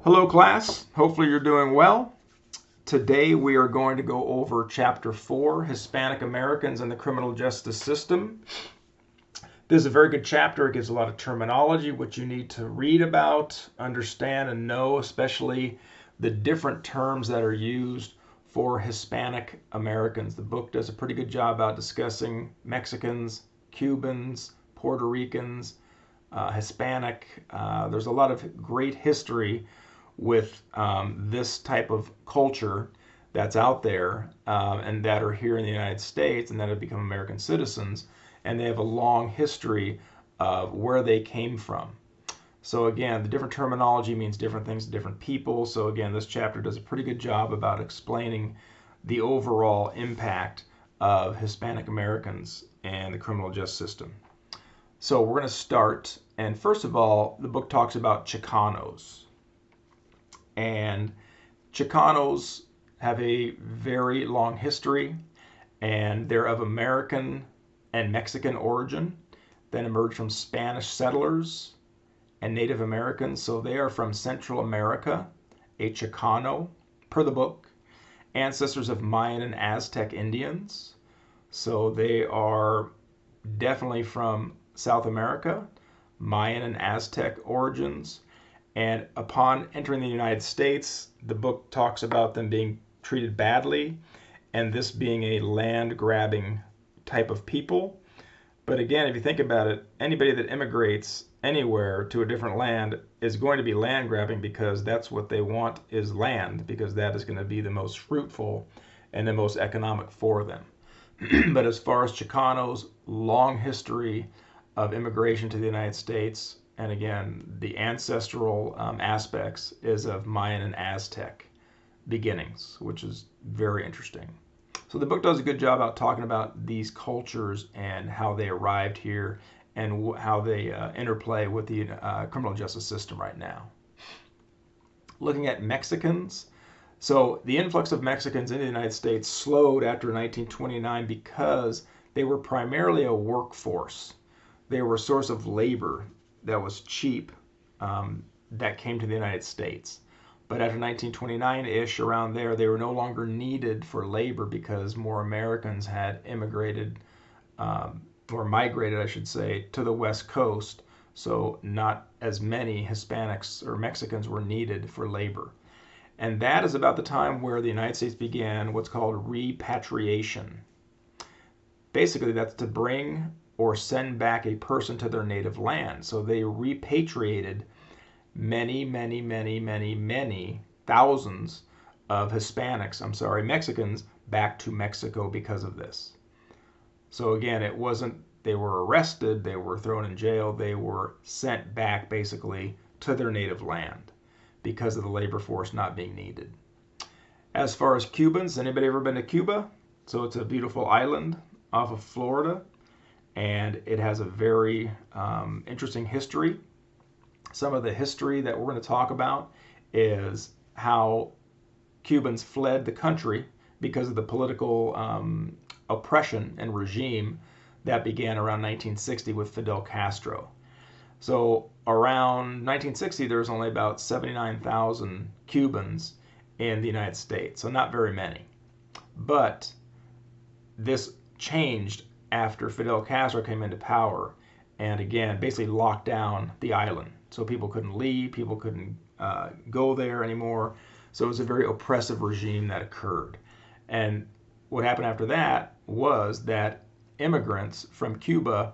Hello class, hopefully you're doing well. Today we are going to go over Chapter 4, Hispanic Americans and the Criminal Justice System. This is a very good chapter. It gives a lot of terminology, which you need to read about, understand, and know, especially the different terms that are used for Hispanic Americans. The book does a pretty good job about discussing Mexicans, Cubans, Puerto Ricans, Hispanic. There's a lot of great history with this type of culture that's out there and that are here in the United States and that have become American citizens, and they have a long history of where they came from. So again, the different terminology means different things to different people. So again, this chapter does a pretty good job about explaining the overall impact of Hispanic Americans and the criminal justice system. So we're going to start, and first of all, the book talks about Chicanos. And Chicanos have a very long history, and they're of American and Mexican origin, then emerged from Spanish settlers and Native Americans. So they are from Central America, a Chicano, per the book, ancestors of Mayan and Aztec Indians. So they are definitely from South America, Mayan and Aztec origins. And upon entering the United States, the book talks about them being treated badly and this being a land-grabbing type of people. But again, if you think about it, anybody that immigrates anywhere to a different land is going to be land-grabbing because that's what they want, is land, because that is going to be the most fruitful and the most economic for them. But as far as Chicanos, long history of immigration to the United States, and again, the ancestral aspects is of Mayan and Aztec beginnings, which is very interesting. So the book does a good job about talking about these cultures and how they arrived here and how they interplay with the criminal justice system right now. Looking at Mexicans, so the influx of Mexicans into the United States slowed after 1929 because they were primarily a workforce. They were a source of labor that was cheap that came to the United States. But after 1929-ish, around there, they were no longer needed for labor because more Americans had immigrated, or migrated, I should say, to the West Coast. So not as many Hispanics or Mexicans were needed for labor. And that is about the time where the United States began what's called repatriation. Basically, that's to bring or send back a person to their native land. So they repatriated many thousands of Mexicans back to Mexico because of this. So again, it wasn't they were arrested, they were thrown in jail, they were sent back basically to their native land because of the labor force not being needed. As far as Cubans, anybody ever been to Cuba? So it's a beautiful island off of Florida, and it has a very interesting history. Some of the history that we're going to talk about is how Cubans fled the country because of the political oppression and regime that began around 1960 with Fidel Castro. So around 1960, there was only about 79,000 Cubans in the United States, so not very many. But this changed after Fidel Castro came into power and again basically locked down the island. So people couldn't leave, people couldn't go there anymore. So it was a very oppressive regime that occurred. And what happened after that was that immigrants from Cuba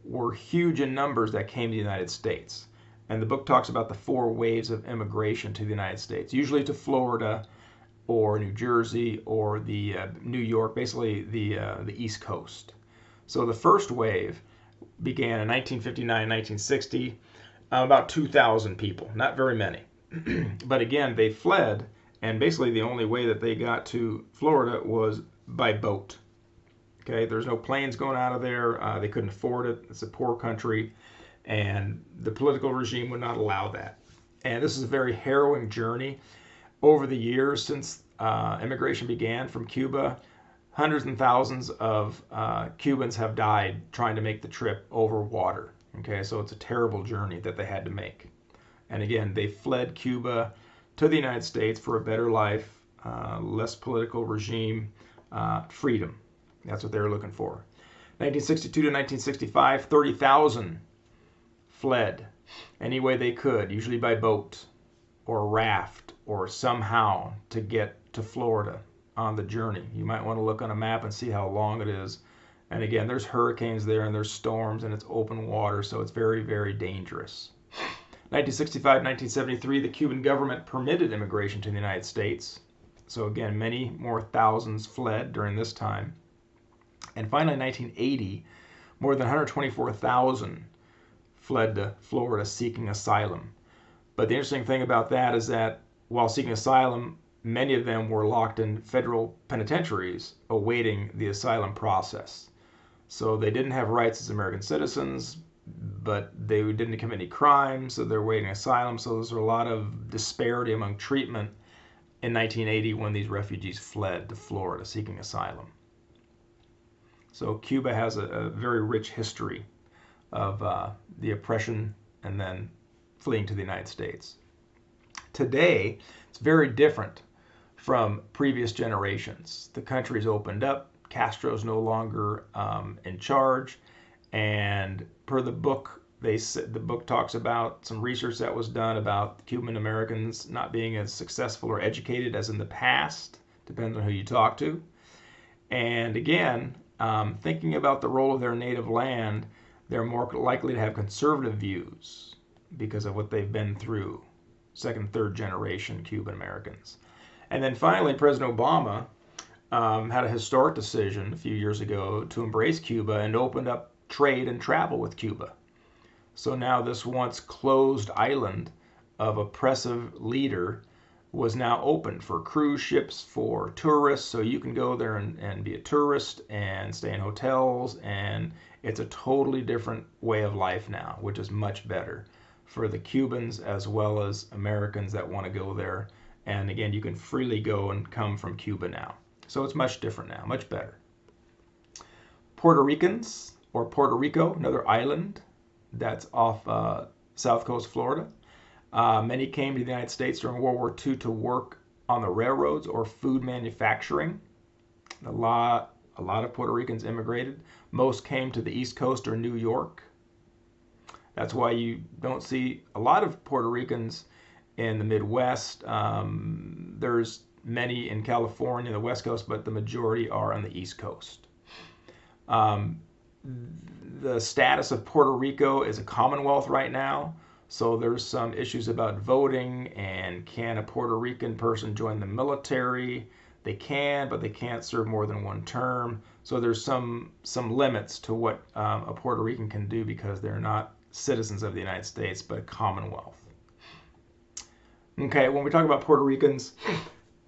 were huge in numbers that came to the United States. And the book talks about the 4 waves of immigration to the United States, usually to Florida or New Jersey or the New York, basically the East Coast. So the first wave began in 1959, 1960, about 2,000 people, not very many. But again, they fled, and basically the only way that they got to Florida was by boat. Okay, there's no planes going out of there. They couldn't afford it. It's a poor country, and the political regime would not allow that. And this is a very harrowing journey. Over the years since immigration began from Cuba, hundreds and thousands of Cubans have died trying to make the trip over water. Okay, so it's a terrible journey that they had to make. And again, they fled Cuba to the United States for a better life, less political regime, freedom. That's what they were looking for. 1962 to 1965, 30,000 fled any way they could, usually by boat or raft or somehow to get to Florida on the journey. You might want to look on a map and see how long it is. And again, there's hurricanes there and there's storms and it's open water, so it's very, very dangerous. 1965, 1973, the Cuban government permitted immigration to the United States. So again, many more thousands fled during this time. And finally, in 1980, more than 124,000 fled to Florida seeking asylum. But the interesting thing about that is that while seeking asylum, many of them were locked in federal penitentiaries awaiting the asylum process. So they didn't have rights as American citizens, but they didn't commit any crimes, so they're awaiting asylum. So there's a lot of disparity among treatment in 1980 when these refugees fled to Florida seeking asylum. So Cuba has a very rich history of the oppression and then fleeing to the United States. Today, it's very different from previous generations. The country's opened up. Castro's no longer in charge. And per the book, the book talks about some research that was done about Cuban Americans not being as successful or educated as in the past. Depends on who you talk to. And again, thinking about the role of their native land, they're more likely to have conservative views because of what they've been through. Second, third generation Cuban Americans. And then finally, President Obama had a historic decision a few years ago to embrace Cuba and opened up trade and travel with Cuba. So now this once closed island of oppressive leader was now open for cruise ships, for tourists, so you can go there and be a tourist and stay in hotels, and it's a totally different way of life now, which is much better for the Cubans as well as Americans that want to go there. And again, you can freely go and come from Cuba now. So it's much different now, much better. Puerto Ricans, or Puerto Rico, another island that's off South Coast Florida. Many came to the United States during World War II to work on the railroads or food manufacturing. A lot of Puerto Ricans immigrated. Most came to the East Coast or New York. That's why you don't see a lot of Puerto Ricans in the Midwest. There's many in California, the West Coast, but the majority are on the East Coast. The status of Puerto Rico is a Commonwealth right now. So there's some issues about voting, and can a Puerto Rican person join the military? They can, but they can't serve more than one term. So there's some limits to what a Puerto Rican can do because they're not citizens of the United States, but a Commonwealth. Okay, when we talk about Puerto Ricans,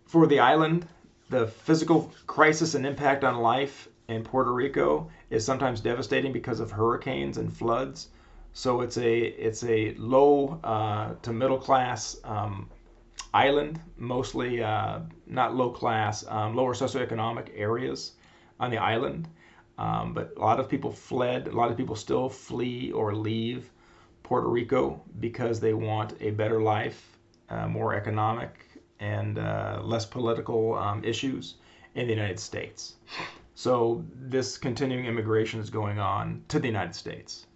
for the island, the physical crisis and impact on life in Puerto Rico is sometimes devastating because of hurricanes and floods. So it's a low to middle class island, mostly not low class, lower socioeconomic areas on the island. But a lot of people fled. A lot of people still flee or leave Puerto Rico because they want a better life, more economic and less political issues in the United States. So this continuing immigration is going on to the United States.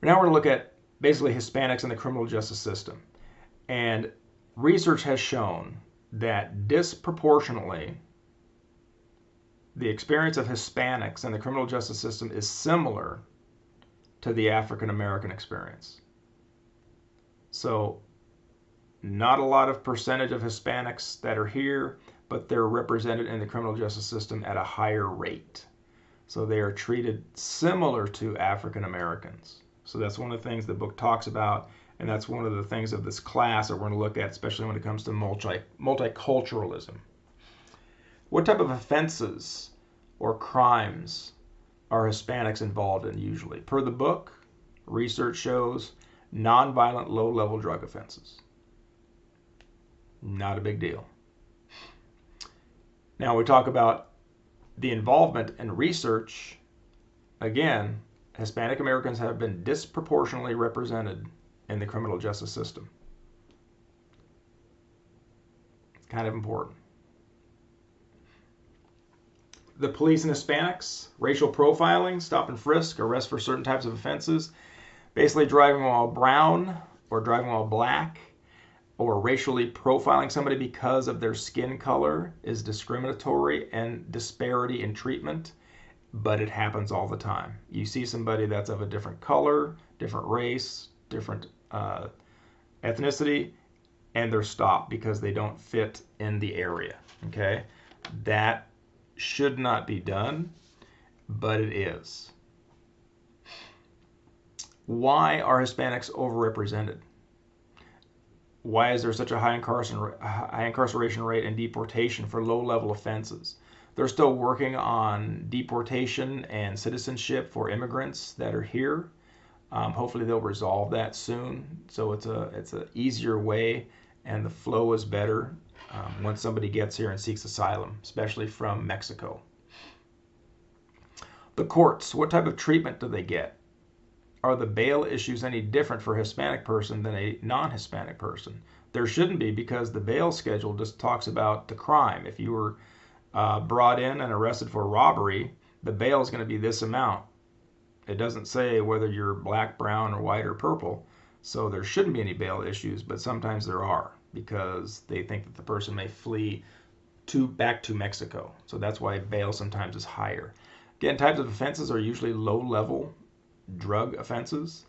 Now we're going to look at basically Hispanics in the criminal justice system. And research has shown that disproportionately the experience of Hispanics in the criminal justice system is similar to the African American experience. So not a lot of percentage of Hispanics that are here, but they're represented in the criminal justice system at a higher rate. So they are treated similar to African Americans. So that's one of the things the book talks about, and that's one of the things of this class that we're going to look at, especially when it comes to multiculturalism. What type of offenses or crimes are Hispanics involved in usually? Per the book, research shows nonviolent low-level drug offenses. Not a big deal. Now we talk about the involvement in research. Again, Hispanic Americans have been disproportionately represented in the criminal justice system. It's kind of important. The police and Hispanics, racial profiling, stop and frisk, arrest for certain types of offenses, basically driving while brown or driving while black, or racially profiling somebody because of their skin color is discriminatory and disparity in treatment, but it happens all the time. You see somebody that's of a different color, different race, different ethnicity, and they're stopped because they don't fit in the area. Okay? That should not be done, but it is. Why are Hispanics overrepresented? Why is there such a high incarceration rate and deportation for low-level offenses? They're still working on deportation and citizenship for immigrants that are here. Hopefully they'll resolve that soon. So it's an easier way, and the flow is better once somebody gets here and seeks asylum, especially from Mexico. The courts, what type of treatment do they get? Are the bail issues any different for a Hispanic person than a non-Hispanic person? There shouldn't be, because the bail schedule just talks about the crime. If you were brought in and arrested for robbery, the bail is going to be this amount. It doesn't say whether you're black, brown, or white, or purple. So there shouldn't be any bail issues, but sometimes there are, because they think that the person may flee back to Mexico. So that's why bail sometimes is higher. Again, types of offenses are usually low-level drug offenses,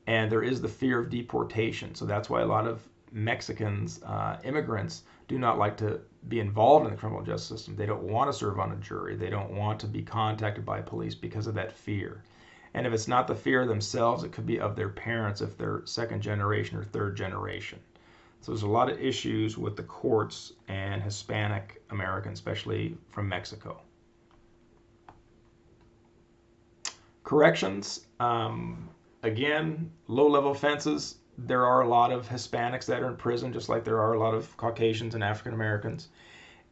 and there is the fear of deportation. So that's why a lot of Mexicans, immigrants, do not like to be involved in the criminal justice system. They don't want to serve on a jury. They don't want to be contacted by police because of that fear. And if it's not the fear of themselves, it could be of their parents if they're second generation or third generation. So there's a lot of issues with the courts and Hispanic Americans, especially from Mexico. Corrections, again, low-level offenses. There are a lot of Hispanics that are in prison, just like there are a lot of Caucasians and African Americans.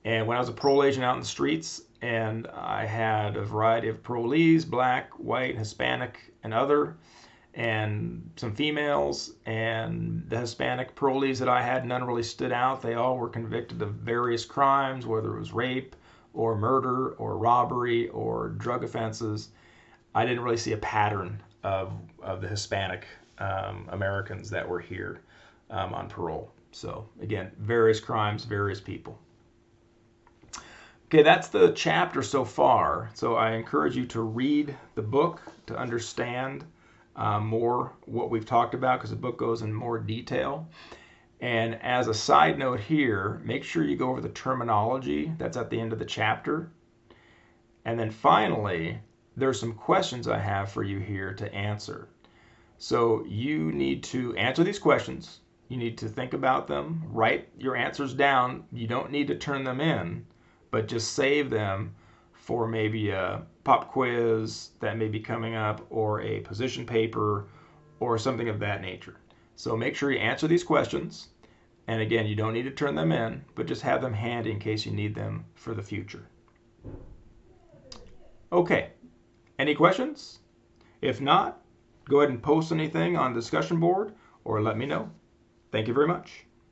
And when I was a parole agent out in the streets, and I had a variety of parolees, black, white, Hispanic, and other, and some females, and the Hispanic parolees that I had, none really stood out. They all were convicted of various crimes, whether it was rape or murder or robbery or drug offenses. I didn't really see a pattern of the Hispanic Americans that were here on parole. So again, various crimes, various people. Okay, that's the chapter so far. So I encourage you to read the book to understand more what we've talked about, because the book goes in more detail. And as a side note here, make sure you go over the terminology that's at the end of the chapter. And then finally, there's some questions I have for you here to answer. So you need to answer these questions. You need to think about them, write your answers down. You don't need to turn them in, but just save them for maybe a pop quiz that may be coming up, or a position paper, or something of that nature. So make sure you answer these questions. And again, you don't need to turn them in, but just have them handy in case you need them for the future. Okay. Any questions? If not, go ahead and post anything on the discussion board or let me know. Thank you very much.